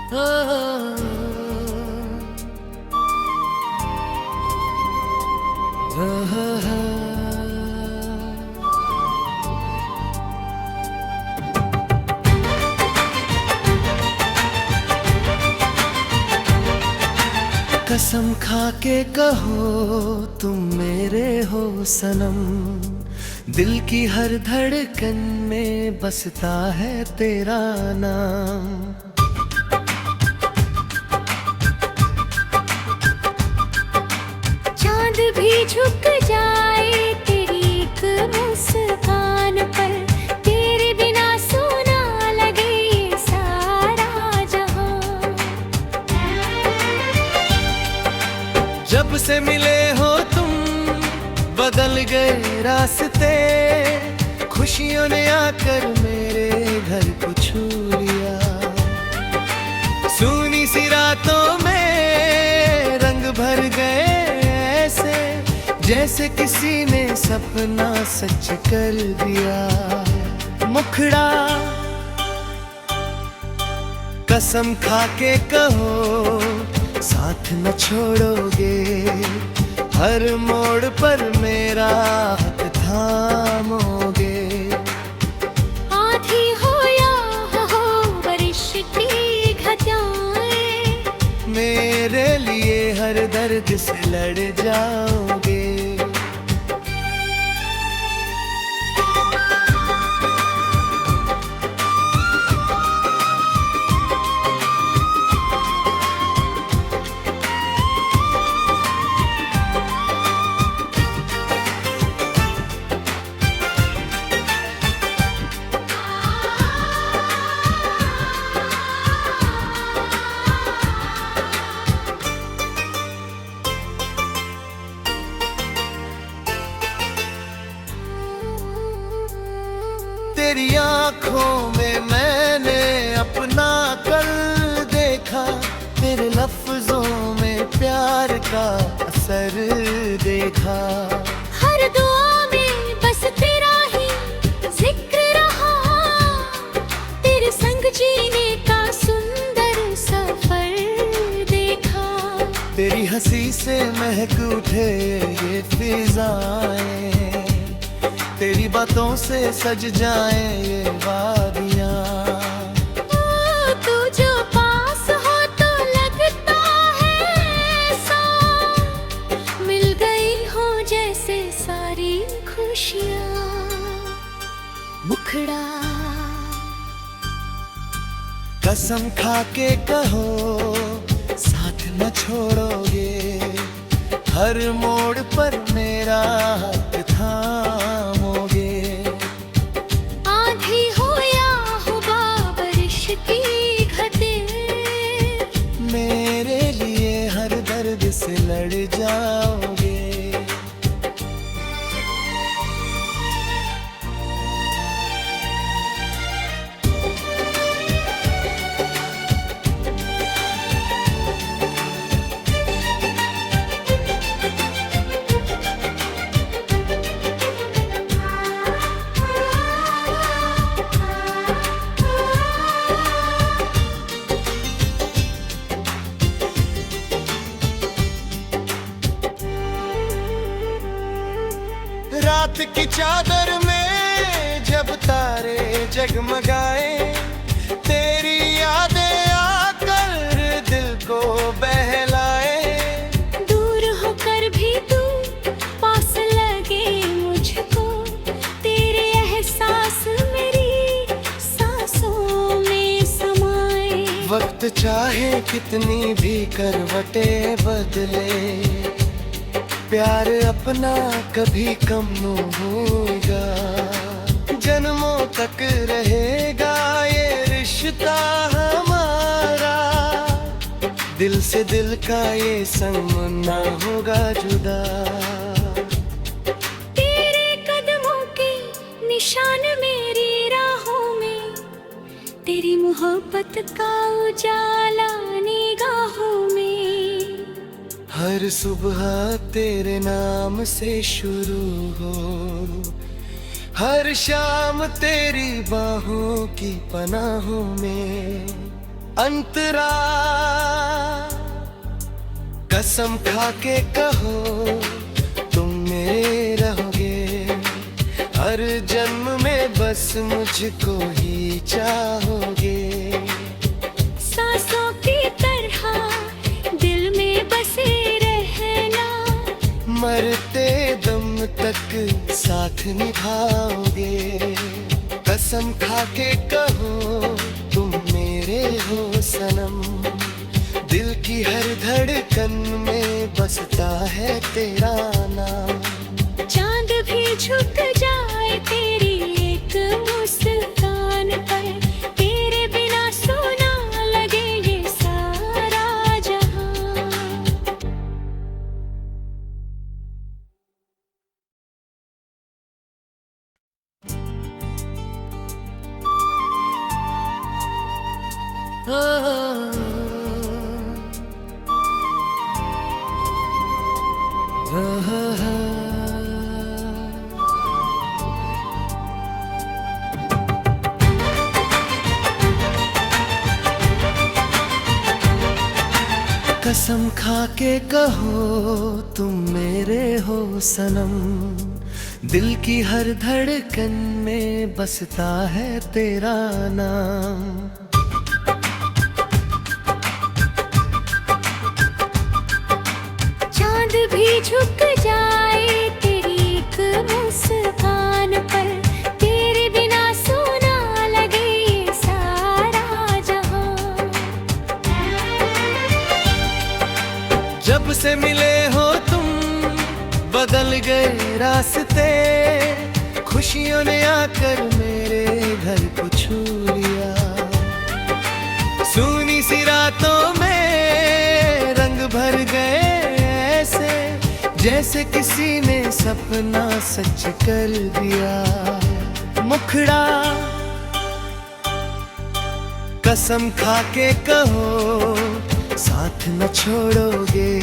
कसम खा के कहो तुम मेरे हो सनम, दिल की हर धड़कन में बसता है तेरा नाम। चांद भी झुक जाए तेरी एक मुस्कान पर, तेरे बिना सोना लगे ये सारा जहां। जब से मिले हो तुम बदल गए रास्ते, खुशियों ने आकर मेरे घर को छू लिया। सूनी सी रातों में रंग भर गए ऐसे, जैसे किसी ने सपना सच कर दिया। मुखड़ा कसम खा के कहो साथ न छोड़ोगे, हर मोड़ पर मेरा हाथ थामोगे। आंधी हो या हो बारिश की घटाएं, मेरे लिए हर दर्द से लड़ जाओगे। तेरी आँखों में मैंने अपना कल देखा, तेरे लफ्जों में प्यार का असर देखा। हर दुआ में बस तेरा ही जिक्र रहा, तेरे संग जीने का सुंदर सफर देखा। तेरी हंसी से महक उठे ये फिजाएं, तेरी बातों से सज जाए ये वादियां। तू जो पास हो तो लगता है ऐसा, मिल गई हो जैसे सारी खुशियाँ। मुखड़ा कसम खा के कहो साथ न छोड़ोगे, हर मोड़ पर मेरा हाथ थामोगे। आंधी हो या हो बारिश की घटें, मेरे लिए हर दर्द से लड़ जाओगे। रात की चादर में जब तारे जगमगाए, तेरी यादें आकर दिल को बहलाए। दूर होकर भी तू पास लगे मुझको, तेरे एहसास मेरी सांसों में समाए। वक्त चाहे कितनी भी करवटें बदले, प्यार अपना कभी कम न होगा। जन्मों तक रहेगा ये रिश्ता हमारा, दिल से दिल का ये संग ना होगा जुदा। तेरे कदमों के निशान मेरी राहों में, तेरी मोहब्बत का उजाला निगाहों में। हर सुबह तेरे नाम से शुरू हो, हर शाम तेरी बाहों की पनाहों में। अंतरा। कसम खा के कहो तुम मेरे रहोगे, हर जन्म में बस मुझको ही चाहोगे। सांसों की तरह दिल में बसे रहना, मरते दम तक साथ निभाओगे। कसम खा के कहो तुम मेरे हो सनम, दिल की हर धड़कन में बसता है तेरा नाम। चांद भी झुक जाए तेरी एक मुस्कान पर, तेरे बिना सोना लगे ये सारा जहां। कसम खा के कहो तुम मेरे हो सनम, दिल की हर धड़कन में बसता है तेरा नाम। चांद भी झुक जाए तेरी एक मुस्कान पर, तेरे बिना सोना लगे ये सारा जहां। जब से मिले हो तुम बदल गए रास्ते, खुशियों ने आकर मेरे घर को छू लिया। सूनी सी रातों में रंग भर गए ऐसे, जैसे किसी ने सपना सच कर दिया। मुखड़ा कसम खा के कहो साथ न छोड़ोगे,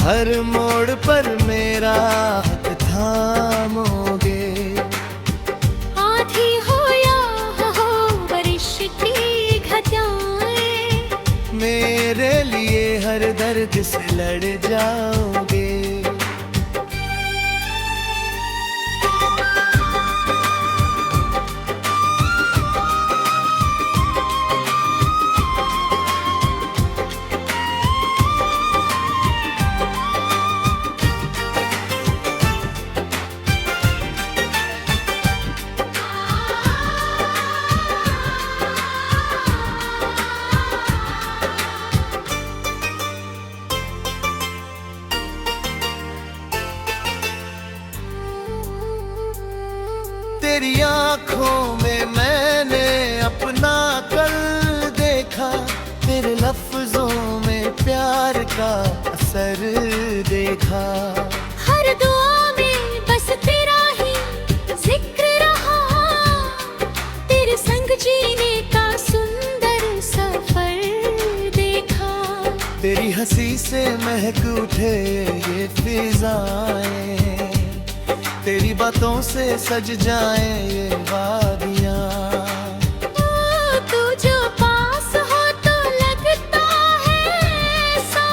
हर मोड़ पर मेरा हाथ थामोगे। आंधी हो या हो बारिश की घटाएं, मेरे लिए हर दर्द से लड़ जाओगे। तेरी आँखों में मैंने अपना कल देखा, तेरे लफ्जों में प्यार का असर देखा। हर दुआ में बस तेरा ही जिक्र रहा, तेरे संग जीने का सुंदर सफर देखा। तेरी हंसी से महक उठे ये फिजाएं, तेरी बातों से सज जाए ये वादियां। तू जो पास हो तो लगता है ऐसा,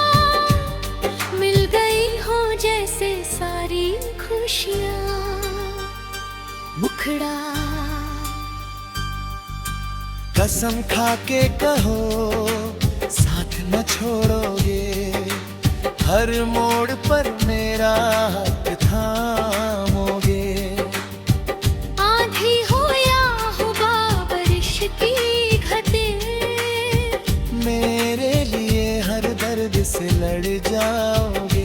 मिल गई हो जैसे सारी खुशियाँ। मुखड़ा कसम खा के कहो साथ न छोड़ोगे, हर मोड़ पर मेरा हाथ थामोगे। आंधी हो या हो बारिश की घटें, मेरे लिए हर दर्द से लड़ जाओगे।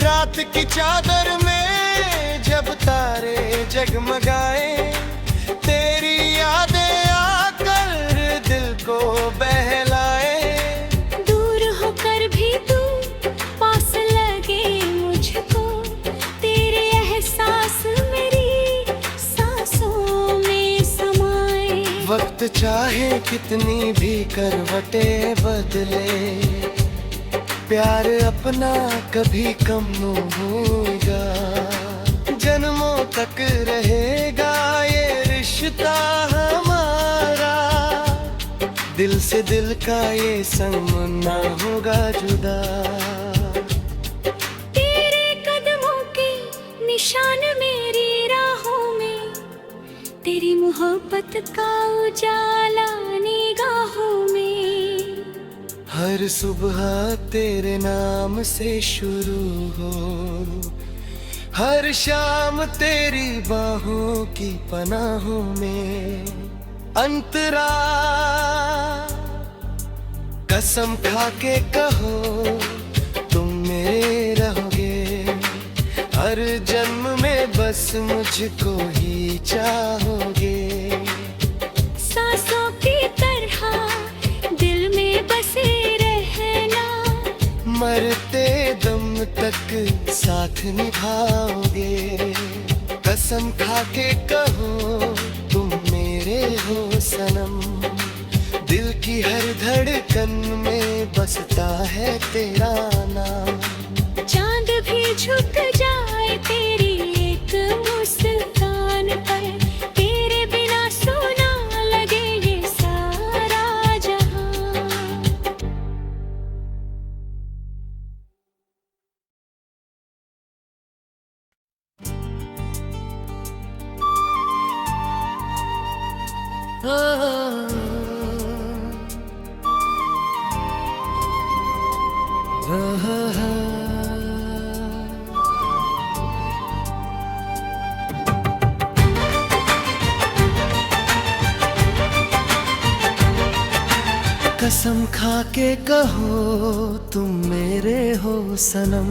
रात की चादर में जब तारे जगमगाए, तेरी यादें आकर वक्त चाहे कितनी भी करवटें बदले, प्यार अपना कभी कम न होगा। जन्मों तक रहेगा ये रिश्ता हमारा, दिल से दिल का ये संग ना होगा जुदा। तेरे कदमों के निशान मेरी राहों में, तेरी मोहब्बत का उजाला निगाहों में। हर सुबह तेरे नाम से शुरू हो, हर शाम तेरी बाहों की पनाहों में। अंतरा कसम खा के कहो तुम मेरे रहोगे, हर जन्म में बस मुझको ही चाहोगे। सांसों की तरह दिल में बसे रहना, मरते दम तक साथ निभाओगे। कसम खा के कहो तुम मेरे हो सनम, दिल की हर धड़कन में बसता है तेरा नाम। चांद भी झुक जाए तेरी एक मुस्कान पर, तेरे बिना सोना लगे ये सारा जहां। कसम खा के कहो तुम मेरे हो सनम,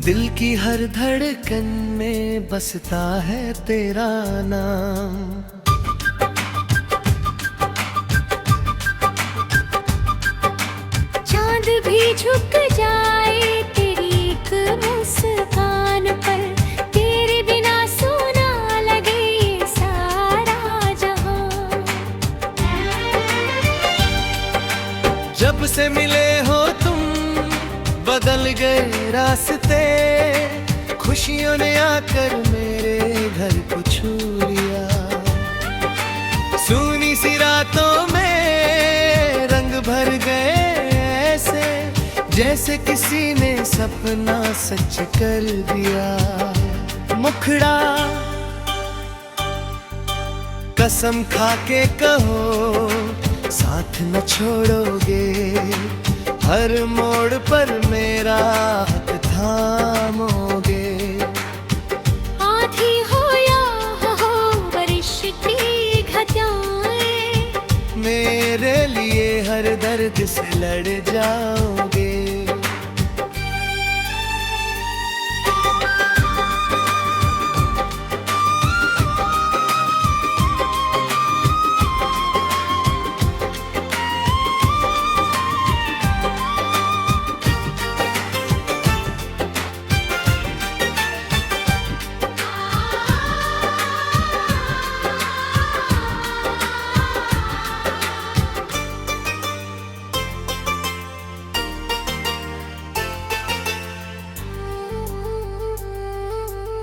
दिल की हर धड़कन में बसता है तेरा नाम। चांद भी झुक जाए तेरी एक मुस्कान पर, तेरे बिना सोना लगे ये सारा जहां। जब से मिले हो तुम बदल गए रास्ते, खुशियों ने आकर मेरे घर को छू लिया। सूनी सी रातों में रंग भर गए ऐसे, जैसे किसी ने सपना सच कर दिया। मुखड़ा कसम खा के कहो साथ न छोड़ोगे, हर मोड़ पर मेरा हाथ थामोगे। आधी हो या हो बारिश की घटाएं, मेरे लिए हर दर्द से लड़ जाओगे।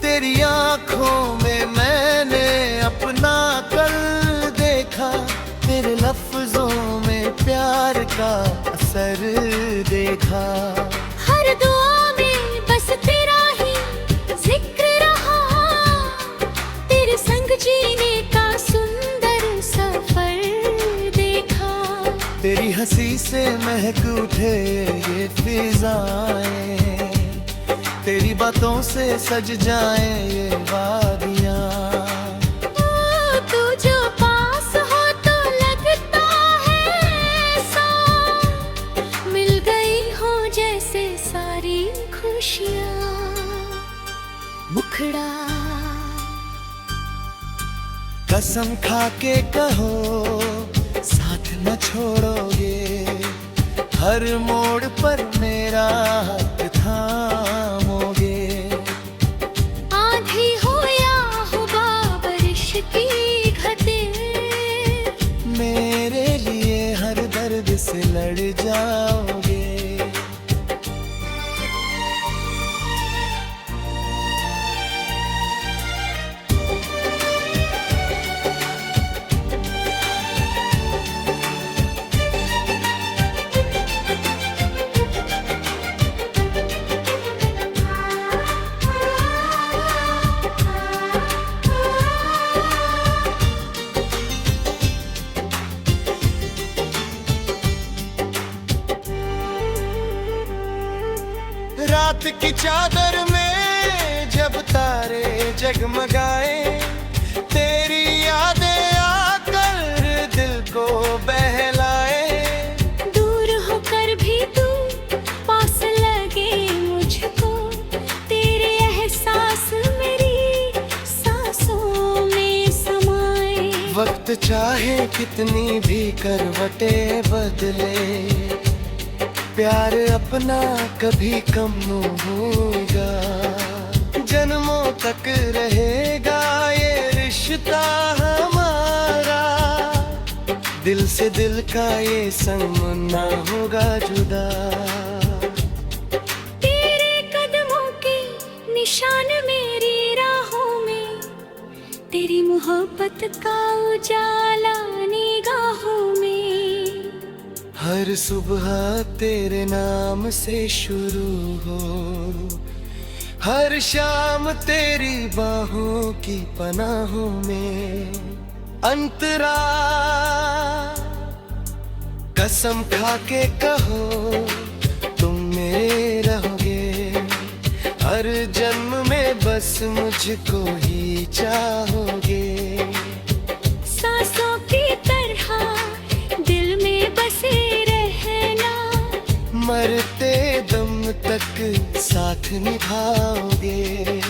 तेरी आँखों में मैंने अपना कल देखा, तेरे लफ्जों में प्यार का असर देखा। हर दुआ में बस तेरा ही जिक्र रहा, तेरे संग जीने का सुंदर सफर देखा। तेरी हंसी से महक उठे ये फिजाएं, तेरी बातों से सज जाए ये वादियां। तू जो पास हो तो लगता है ऐसा, मिल गई हो जैसे सारी खुशियाँ। मुखड़ा कसम खा के कहो साथ न छोड़ोगे, हर मोड़ पर मेरा हाथ थामोगे। आधी हो या हो बारिश की घटे, की चादर में जब तारे जगमगाए, तेरी यादें आकर दिल को बहलाए। दूर होकर भी तू पास लगे मुझको, तेरे एहसास मेरी सांसों में समाए। वक्त चाहे कितनी भी करवटें बदले, प्यार अपना कभी कम न होगा। जन्मों तक रहेगा ये रिश्ता हमारा, दिल से दिल का ये संग ना होगा जुदा। तेरे कदमों के निशान मेरी राहों में, तेरी मोहब्बत का उजाला निगाहों में। हर सुबह तेरे नाम से शुरू हो, हर शाम तेरी बाहों की पनाहों में। अंतरा कसम खा के कहो तुम मेरे रहोगे, हर जन्म में बस मुझको ही चाहोगे। सांसों की तरह दिल में बसे रहना, मरते दम तक साथ निभाओगे।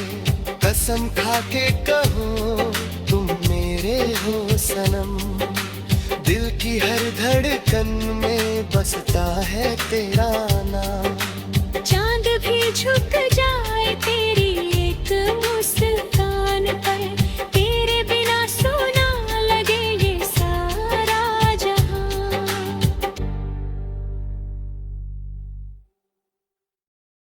कसम खा के कहो तुम मेरे हो सनम, दिल की हर धड़कन में बसता है तेरा नाम। चांद भी झुक जा